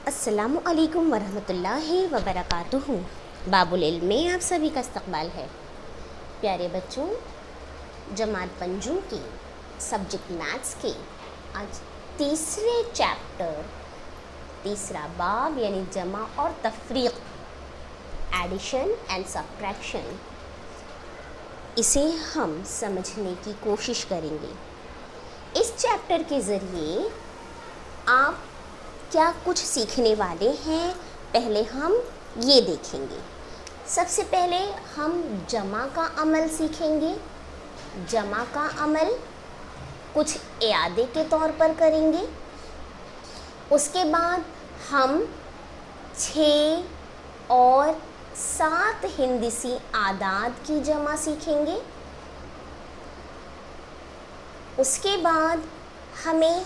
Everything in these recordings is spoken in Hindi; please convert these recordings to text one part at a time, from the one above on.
अस्सलामु अलैकुम वरहमतुल्लाहि वबरकातुहू। बाबुल इल्म में आप सभी का इस्तकबाल है। प्यारे बच्चों, जमात पंजू के सब्जेक्ट मैथ्स के आज तीसरे चैप्टर, तीसरा बाब यानी जमा और तफरीक, एडिशन एंड सब्ट्रैक्शन, इसे हम समझने की कोशिश करेंगे। इस चैप्टर के ज़रिए आप क्या कुछ सीखने वाले हैं, पहले हम ये देखेंगे। सबसे पहले हम जमा का अमल सीखेंगे। जमा का अमल कुछ इयादे के तौर पर करेंगे। उसके बाद हम 6 और 7 हिंदसी आदाद की जमा सीखेंगे। उसके बाद हमें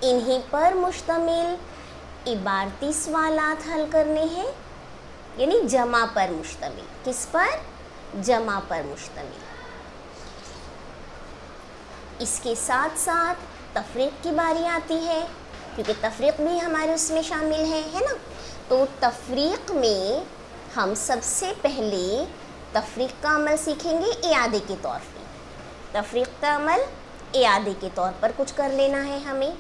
इन्हीं पर मुश्तमिल इबारती सवालात हल करने हैं, यानी जमा पर मुश्तमिल। किस पर? जमा पर मुश्तमिल। इसके साथ साथ तफरीक की बारी आती है, क्योंकि तफरीक भी हमारे उसमें शामिल है ना। तो तफरीक में हम सबसे पहले तफरीक का अमल सीखेंगे इयादे के तौर पे। तफरीक का अमल इयादे के तौर पर कुछ कर लेना है हमें।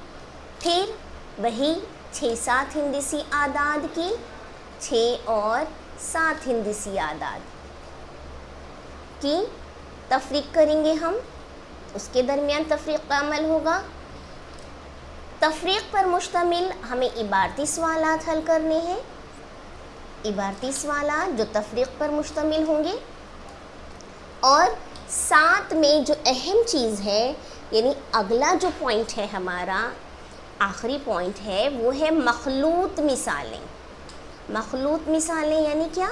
फिर वही 6-7 हिंदसी आदाद की 6 और 7 हिंदसी आदाद की तफरीक करेंगे हम। उसके दरमियान तफरीक का अमल होगा। तफरीक पर मुश्तमिल हमें इबारती सवालात हल करने हैं। इबारती सवालात जो तफरीक पर मुश्तमिल होंगे। और साथ में जो अहम चीज़ है, यानी अगला जो पॉइंट है हमारा, आखिरी पॉइंट है, वो है मखलूत मिसालें। मखलूत मिसालें यानी क्या?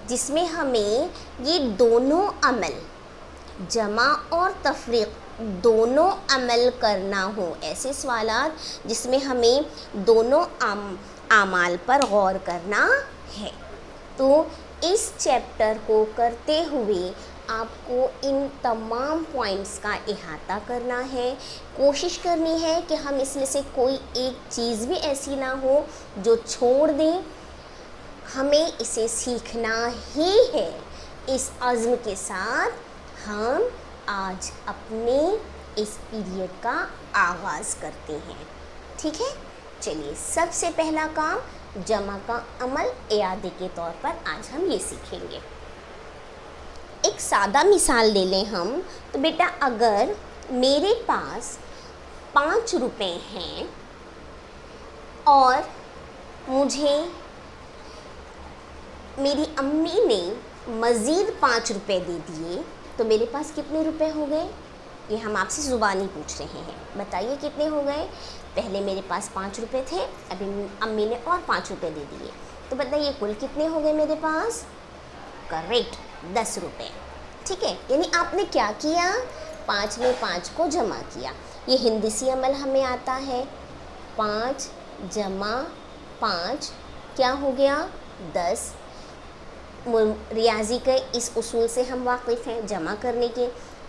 जिसमें हमें ये दोनों अमल, जमा और तफरीक, दोनों अमल करना हो। ऐसे सवालात जिसमें हमें दोनों आमाल पर गौर करना है। तो इस चैप्टर को करते हुए आपको इन तमाम पॉइंट्स का इहाता करना है। कोशिश करनी है कि हम इसमें से कोई एक चीज़ भी ऐसी ना हो जो छोड़ दें। हमें इसे सीखना ही है। इस अज़्म के साथ हम आज अपने इस पीरियड का आगाज़ करते हैं। ठीक है, चलिए सबसे पहला काम जमा का अमल इयादे के तौर पर आज हम ये सीखेंगे। एक सादा मिसाल ले लें हम। तो बेटा, अगर मेरे पास 5 रुपए हैं और मुझे मेरी अम्मी ने मज़ीद 5 रुपए दे दिए, तो मेरे पास कितने रुपए हो गए? ये हम आपसे ज़ुबानी पूछ रहे हैं। बताइए कितने हो गए? पहले मेरे पास 5 रुपए थे, अभी अम्मी ने और 5 रुपए दे दिए, तो बताइए कुल कितने हो गए मेरे पास? करेक्ट, 10 रुपये। ठीक है, यानी आपने क्या किया? 5 में 5 को जमा किया। ये हिंदसी अमल हमें आता है। 5 जमा 5 क्या हो गया? 10। रियाजी के इस उसूल से हम वाकिफ़ हैं, जमा करने के।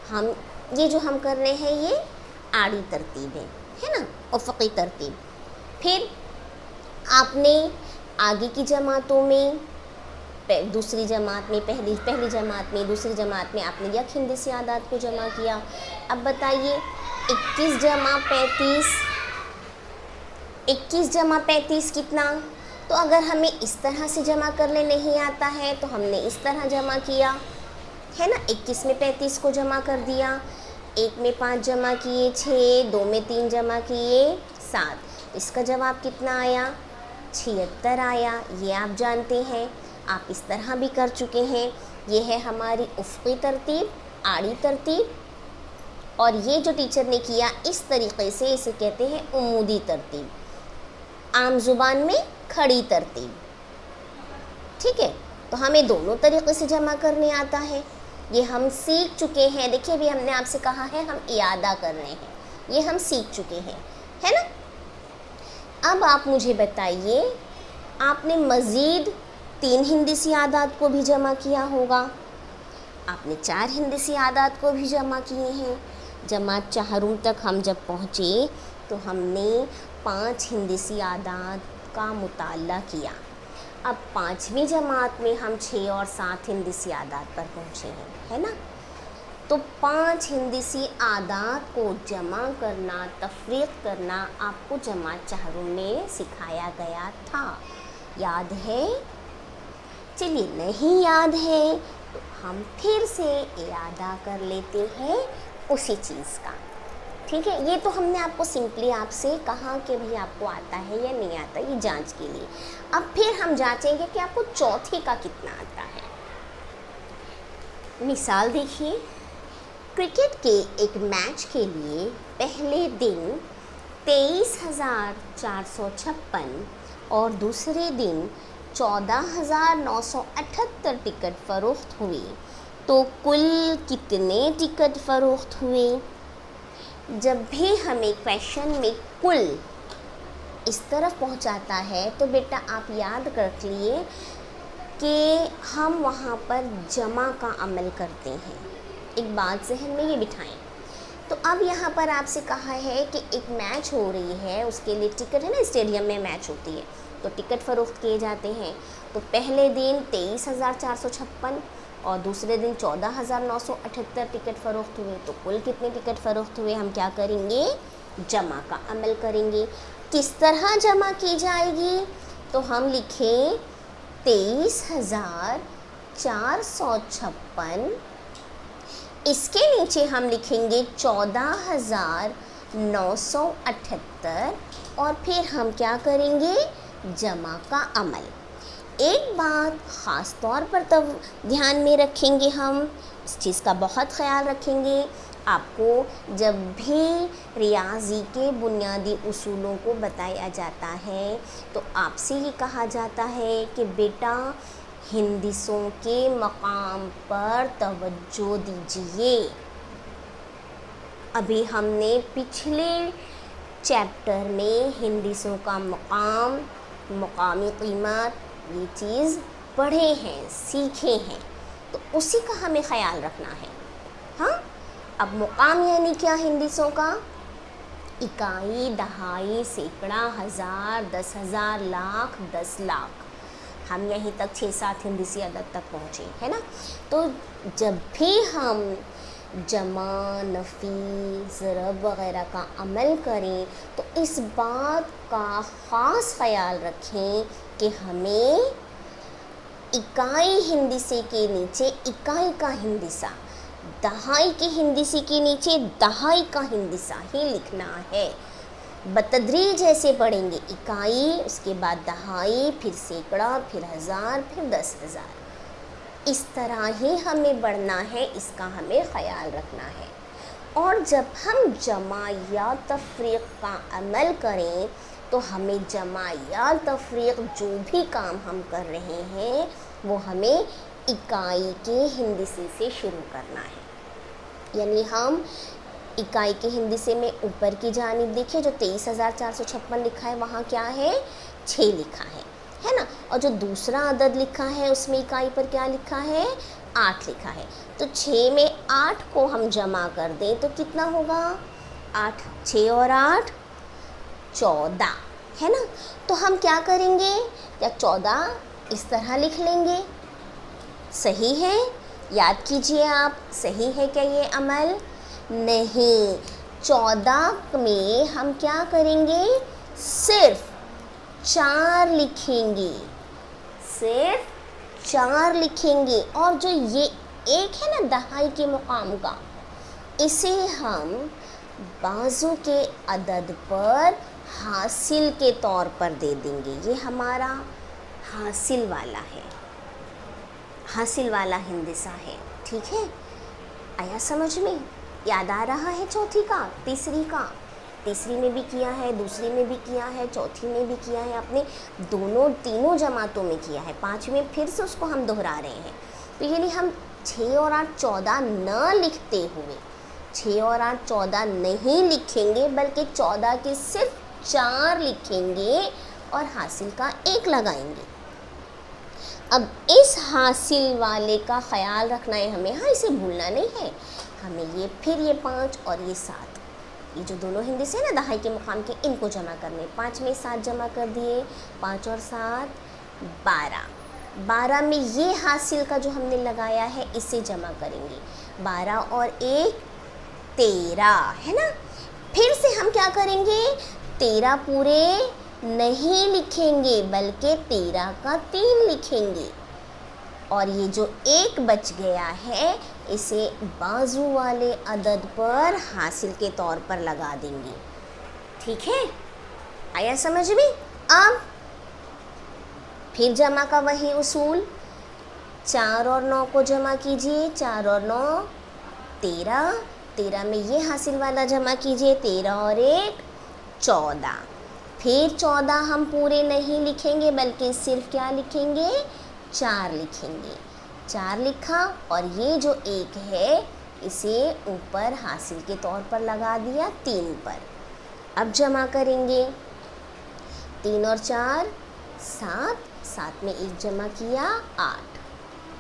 हम ये जो हम कर रहे हैं ये आड़ी तरतीब है ना, उफ़क़ी तरतीब। फिर आपने आगे की जमातों में, दूसरी जमात में, पहली जमात में, दूसरी जमात में आपने यक हिंदसी आदाद को जमा किया। अब बताइए 21 जमा 35, 21 जमा 35 कितना? तो अगर हमें इस तरह से जमा करने नहीं आता है तो हमने इस तरह जमा किया है ना। 21 में 35 को जमा कर दिया, 1 में 5 जमा किए 6, 2 में 3 जमा किए 7। इसका जवाब कितना आया? 76 आया। ये आप जानते हैं, आप इस तरह भी कर चुके हैं। ये है हमारी उफ़क़ी तरतीब, आड़ी तरतीब। और ये जो टीचर ने किया इस तरीक़े से, इसे कहते हैं उमूदी तरतीब, आम ज़ुबान में खड़ी तरतीब। ठीक है, तो हमें दोनों तरीक़े से जमा करने आता है। ये हम सीख चुके हैं। देखिए, अभी हमने आपसे कहा है हम इयादा कर रहे हैं, ये हम सीख चुके हैं, है ना। अब आप मुझे बताइए, आपने मज़ीद 3 हिंदसी आदाद को भी जमा किया होगा, आपने 4 हिंदसी आदाद को भी जमा किए हैं। जमात चाहरुम तक हम जब पहुँचे तो हमने 5 हिंदसी आदाद का मुताला किया। अब 5वीं जमात में हम 6 और 7 हिंदसी आदात पर पहुँचे हैं, है ना। तो 5 हिंदसी आदात को जमा करना, तफरीक करना आपको जमात चाहरू में सिखाया गया था, याद है? चलिए, नहीं याद है तो हम फिर से इरादा कर लेते हैं उसी चीज़ का, ठीक है। ये तो हमने आपको सिंपली आपसे कहा कि भाई आपको आता है या नहीं आता, ये जांच के लिए। अब फिर हम जांचेंगे कि आपको चौथी का कितना आता है। मिसाल देखिए, क्रिकेट के एक मैच के लिए पहले दिन 23,456 और दूसरे दिन 14,978 टिकट फ़रोख्त हुए, तो कुल कितने टिकट फ़रोख्त हुए? जब भी हमें क्वेश्चन में कुल इस तरफ पहुंचाता है तो बेटा आप याद रख लिए कि हम वहाँ पर जमा का अमल करते हैं। एक बात जहन में ये बिठाएं। तो अब यहाँ पर आपसे कहा है कि एक मैच हो रही है, उसके लिए टिकट है ना, स्टेडियम में मैच होती है तो टिकट फ़रोख्त किए जाते हैं। तो पहले दिन 23,456 और दूसरे दिन 14,978 टिकट फ़रोख्त हुए, तो कुल कितने टिकट फ़रोख्त हुए? हम क्या करेंगे? जमा का अमल करेंगे। किस तरह जमा की जाएगी? तो हम लिखें 23,456, इसके नीचे हम लिखेंगे 14,978 और फिर हम क्या करेंगे? जमा का अमल। एक बात ख़ास तौर पर तब ध्यान में रखेंगे, हम इस चीज़ का बहुत ख्याल रखेंगे। आपको जब भी रियाजी के बुनियादी उसूलों को बताया जाता है तो आपसे ये कहा जाता है कि बेटा हिंदिसों के मकाम पर तवज्जो दीजिए। अभी हमने पिछले चैप्टर में हिंदिसों का मकाम, मकामी कीमत, ये चीज़ पढ़े हैं, सीखे हैं, तो उसी का हमें ख्याल रखना है। हाँ, अब मुकाम यानी क्या हिंदिसों का? इकाई, दहाई, सैकड़ा, हज़ार, 10,000, लाख, 10 लाख। हम यहीं तक 6-7 हिंदसी अदद तक पहुँचे, है ना। तो जब भी हम जमा, नफ़ी, ज़रब वग़ैरह का अमल करें तो इस बात का ख़ास ख़याल रखें कि हमें इकाई हिंदिसे के नीचे इकाई का हिंदिसा, दहाई के हिंदिसे के नीचे दहाई का हिंदिसा ही लिखना है। बतदरीज ऐसे पढ़ेंगे, इकाई, उसके बाद दहाई, फिर सैकड़ा, फिर हज़ार, फिर 10,000। इस तरह ही हमें बढ़ना है, इसका हमें ख़याल रखना है। और जब हम जमा या तफरीक़ का अमल करें तो हमें जमा या तफरीक़ जो भी काम हम कर रहे हैं वो हमें इकाई के हिंदिसे से शुरू करना है। यानी हम इकाई के हिंदिसे में ऊपर की जानिब देखिए, जो 23,456 लिखा है वहाँ क्या है? 6 लिखा है ना। और जो दूसरा अदद लिखा है उसमें इकाई पर क्या लिखा है? 8 लिखा है। तो 6 में 8 को हम जमा कर दें तो कितना होगा? 8, 6 और 8 14, है ना। तो हम क्या करेंगे? क्या 14 इस तरह लिख लेंगे? सही है? याद कीजिए आप, सही है क्या ये अमल? नहीं, 14 में हम क्या करेंगे? सिर्फ 4 लिखेंगे, सिर्फ 4 लिखेंगे। और जो ये एक है ना दहाई के मुकाम का, इसे हम बाजू के अदद पर हासिल के तौर पर दे देंगे। ये हमारा हासिल वाला है, हासिल वाला हिंदिसा है, ठीक है। आया समझ में? याद आ रहा है चौथी का, तीसरी का? तीसरी में भी किया है, दूसरी में भी किया है, चौथी में भी किया है, आपने तीनों जमातों में किया है। 5वीं में फिर से उसको हम दोहरा रहे हैं। तो यानी हम 6 और 8 14 न लिखते हुए 6 और 8 14 नहीं लिखेंगे, बल्कि 14 के सिर्फ 4 लिखेंगे और हासिल का 1 लगाएंगे। अब इस हासिल वाले का ख्याल रखना है हमें। हाँ, इसे भूलना नहीं है हमें। ये फिर ये 5 और ये 7, ये जो दोनों हिंदी है ना दहाई के मुकाम के, इनको जमा करने। 5 में 7 जमा कर दिए, 5 और 7 12। 12 में ये हासिल का जो हमने लगाया है इसे जमा करेंगे। 12 और 1 13 है ना। फिर से हम क्या करेंगे, 13 पूरे नहीं लिखेंगे बल्कि 13 का 3 लिखेंगे, और ये जो 1 बच गया है इसे बाजू वाले अदद पर हासिल के तौर पर लगा देंगे। ठीक है, आया समझ में? अब फिर जमा का वही उसूल, 4 और 9 को जमा कीजिए, 4 और 9 13, 13 में ये हासिल वाला जमा कीजिए, 13 और 1 14। फिर 14 हम पूरे नहीं लिखेंगे बल्कि सिर्फ क्या लिखेंगे, 4 लिखेंगे। 4 लिखा और ये जो 1 है इसे ऊपर हासिल के तौर पर लगा दिया 3 पर। अब जमा करेंगे, 3 और 4 7, 7 में 1 जमा किया 8,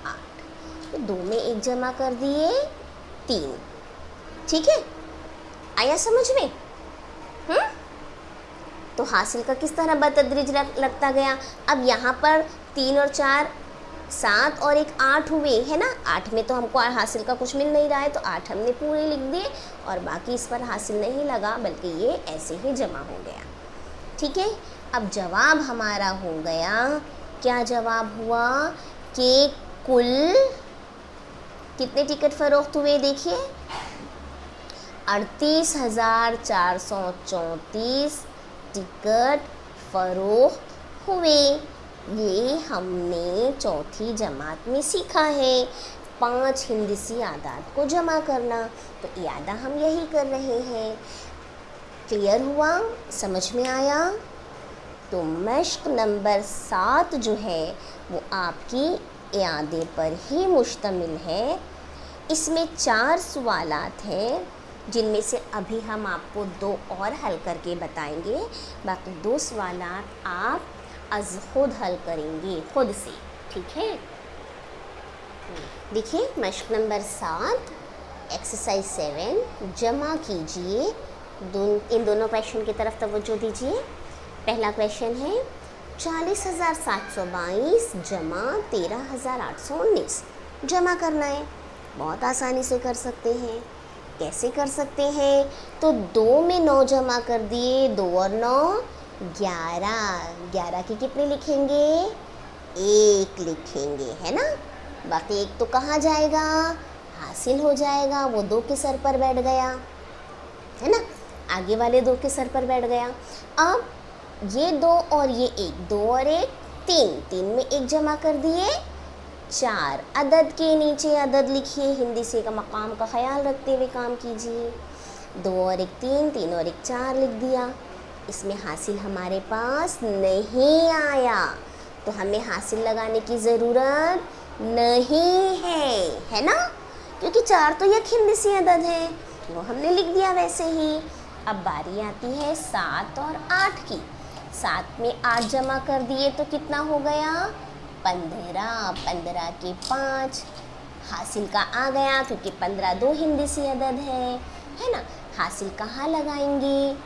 8 2 में 1 जमा कर दिए 3। ठीक है, आया समझ में? तो हासिल का किस तरह बतदरीज लगता गया। अब यहाँ पर 3 और 4 7 और 1 8 हुए है ना। 8 में तो हमको हासिल का कुछ मिल नहीं रहा है, तो 8 हमने पूरे लिख दिए और बाकी इस पर हासिल नहीं लगा बल्कि ये ऐसे ही जमा हो गया। ठीक है, अब जवाब हमारा हो गया, क्या जवाब हुआ कि कुल कितने टिकट फ़रोख्त हुए, देखिए 38,434 टिकट फ़रोख्त हुए। ये हमने चौथी जमात में सीखा है, 5 हिंदसी आदात को जमा करना। तो इयादा हम यही कर रहे हैं। क्लियर हुआ, समझ में आया? तो मश्क नंबर 7 जो है वो आपकी इयादे पर ही मुश्तमिल है। इसमें 4 सवालात हैं जिनमें से अभी हम आपको 2 और हल करके बताएंगे। बाकी 2 सवालात आप अज़ खुद हल करेंगे, खुद से। ठीक है, देखिए मश्क नंबर 7 एक्सरसाइज 7 जमा कीजिए। इन दोनों क्वेश्चन की तरफ तवज्जो दीजिए। पहला क्वेश्चन है 40,722 जमा 13,819 जमा करना है। बहुत आसानी से कर सकते हैं। कैसे कर सकते हैं? तो 2 में 9 जमा कर दिए, 2 और 9 11, 11 की कितने लिखेंगे, 1 लिखेंगे है ना। बाकी 1 तो कहाँ जाएगा, हासिल हो जाएगा, वो 2 के सर पर बैठ गया है ना, आगे वाले 2 के सर पर बैठ गया। अब ये 2 और ये 1, 2 और 1 3, 3 में 1 जमा कर दिए 4। अदद के नीचे अदद लिखिए, हिंदी से का मकाम का ख्याल रखते हुए काम कीजिए। 2 और 1 3, 3 और 1 4 लिख दिया। इसमें हासिल हमारे पास नहीं आया तो हमें हासिल लगाने की ज़रूरत नहीं है ना, क्योंकि 4 तो एक हिंदी अदद है, वो हमने लिख दिया वैसे ही। अब बारी आती है 7 और 8 की। 7 में 8 जमा कर दिए तो कितना हो गया, 15, 15 के 5 हासिल का आ गया, क्योंकि 15 दो हिंदी अदद है ना। हासिल कहाँ लगाएंगे,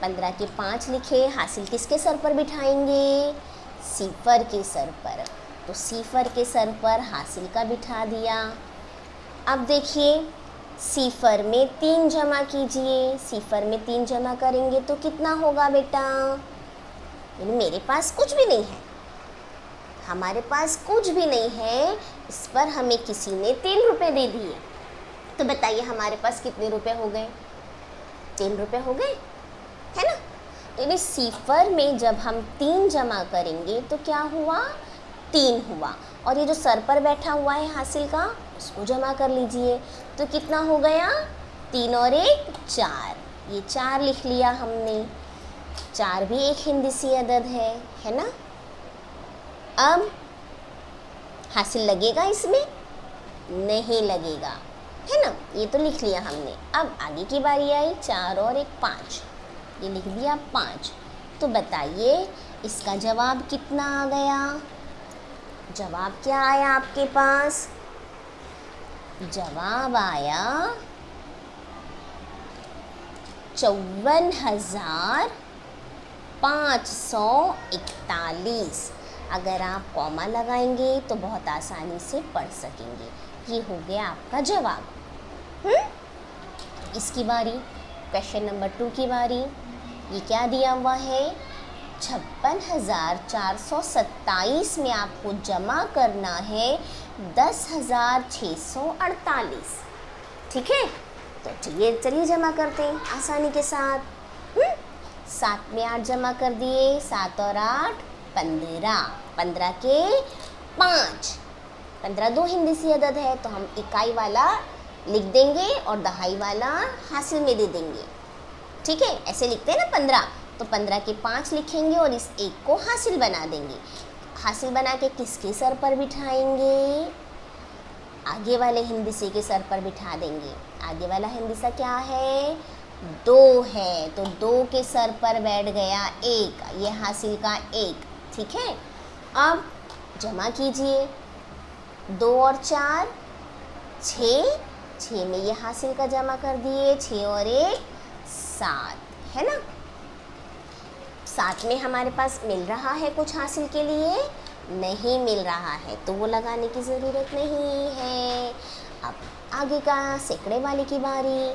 15 के 5 लिखे, हासिल किसके सर पर बिठाएंगे, सिफर के सर पर। तो सिफर के सर पर हासिल का बिठा दिया। अब देखिए सिफर में 3 जमा कीजिए। सिफर में 3 जमा करेंगे तो कितना होगा बेटा, मेरे पास कुछ भी नहीं है, हमारे पास कुछ भी नहीं है, इस पर हमें किसी ने 3 रुपये दे दिए। तो बताइए हमारे पास कितने रुपए हो गए, 3 रुपये हो गए है ना। तो इस सिफर में जब हम 3 जमा करेंगे तो क्या हुआ, 3 हुआ। और ये जो सर पर बैठा हुआ है हासिल का, उसको जमा कर लीजिए तो कितना हो गया, 3 और 1 4, ये 4 लिख लिया हमने। 4 भी एक हिंदी अदद है ना। अब हासिल लगेगा इसमें, नहीं लगेगा है ना, ये तो लिख लिया हमने। अब आगे की बारी आई, 4 और 1 5, ये लिख दिया 5। तो बताइए इसका जवाब कितना आ गया, जवाब क्या आया आपके पास, जवाब आया 54,541। अगर आप कॉमा लगाएंगे तो बहुत आसानी से पढ़ सकेंगे। ये हो गया आपका जवाब। इसकी बारी, क्वेश्चन नंबर 2 की बारी। ये क्या दिया हुआ है? 56,427 में आपको जमा करना है 10,648। ठीक है, तो चलिए जमा करते हैं आसानी के साथ। 7 में 8 जमा कर दिए, 7 और 8 15, 15 के 5, 15 दो हिंदी अदद है तो हम इकाई वाला लिख देंगे और दहाई वाला हासिल में दे देंगे। ठीक है, ऐसे लिखते हैं ना 15, तो 15 के 5 लिखेंगे और इस एक को हासिल बना देंगे। हासिल बना के किसके सर पर बिठाएंगे? आगे वाले हिंदिसे के सर पर बिठा देंगे। आगे वाला हिंदिसा क्या है? 2 है, तो 2 के सर पर बैठ गया 1, ये हासिल का 1। ठीक है, अब जमा कीजिए। 2 और 4 6, 6 में ये हासिल का जमा कर दिए, 6 और 1 7, है ना। 7 में हमारे पास मिल रहा है कुछ हासिल के लिए? नहीं मिल रहा है, तो वो लगाने की ज़रूरत नहीं है। अब आगे का सैकड़े वाले की बारी।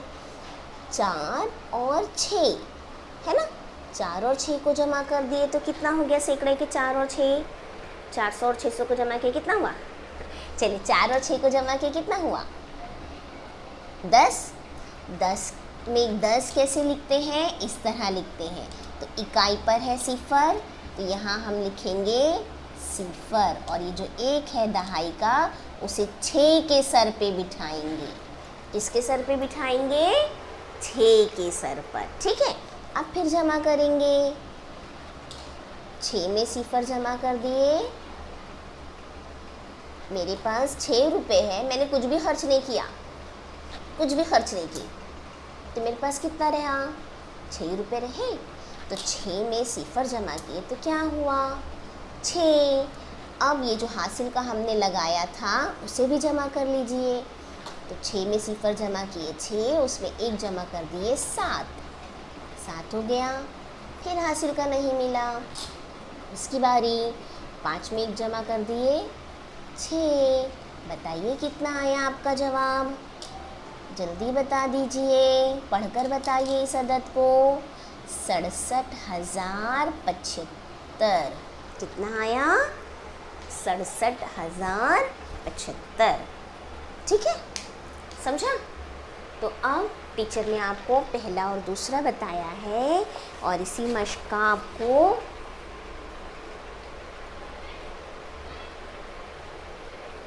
4 और 6, है ना। 4 और 6 को जमा कर दिए तो कितना हो गया सैकड़े के? 4 और 6, 400 और 600 को जमा किए कितना हुआ? चलिए 4 और 6 को जमा किए कितना हुआ? 10। 10 में 10 कैसे लिखते हैं? इस तरह लिखते हैं। तो इकाई पर है 0, तो यहाँ हम लिखेंगे 0, और ये जो 1 है दहाई का, उसे 6 के सर पे बिठाएंगे। किसके सर पे बिठाएंगे? 6 के सर पर। ठीक है, अब फिर जमा करेंगे। 6 में 0 जमा कर दिए। मेरे पास 6 रुपये है, मैंने कुछ भी खर्च नहीं किया, कुछ भी खर्च नहीं की, तो मेरे पास कितना रहा? 6 रुपये रहे। तो 6 में 0 जमा किए तो क्या हुआ? 6। अब ये जो हासिल का हमने लगाया था उसे भी जमा कर लीजिए। तो 6 में 0 जमा किए 6, उसमें 1 जमा कर दिए 7, 7 हो गया। फिर हासिल का नहीं मिला, इसकी बारी। 5 में 1 जमा कर दिए 6। बताइए कितना आया आपका जवाब? जल्दी बता दीजिए, पढ़कर बताइए इस अदद को। 67,075। कितना आया? 67,075। ठीक है, समझा? तो अब टीचर ने आपको पहला और दूसरा बताया है, और इसी मश्क का आपको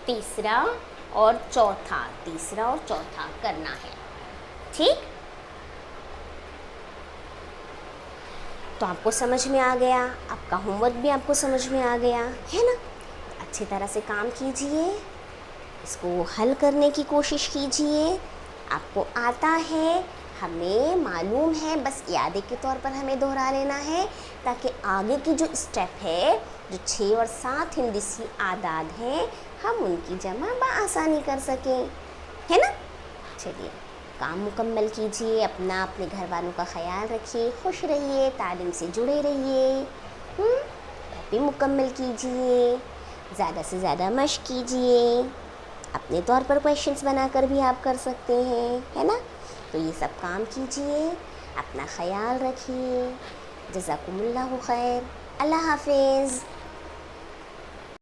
तीसरा और चौथा करना है। ठीक, तो आपको समझ में आ गया, आपका होमवर्क भी आपको समझ में आ गया है ना। अच्छी तरह से काम कीजिए, इसको हल करने की कोशिश कीजिए। आपको आता है, हमें मालूम है, बस याद के तौर पर हमें दोहरा लेना है, ताकि आगे की जो स्टेप है, जो 6 और 7 हिंदसी आदाद हैं, हम उनकी जमा आसानी कर सकें, है ना। चलिए, काम मुकम्मल कीजिए, अपना अपने घर वालों का ख्याल रखिए, खुश रहिए, तालीम से जुड़े रहिए। कॉपी मुकम्मल कीजिए, ज़्यादा से ज़्यादा मश्क कीजिए। अपने तौर पर क्वेश्चंस बनाकर भी आप कर सकते हैं, है ना। तो ये सब काम कीजिए, अपना ख्याल रखिए। जज़ाकुमुल्लाहु खैर। अल्लाह हाफिज़।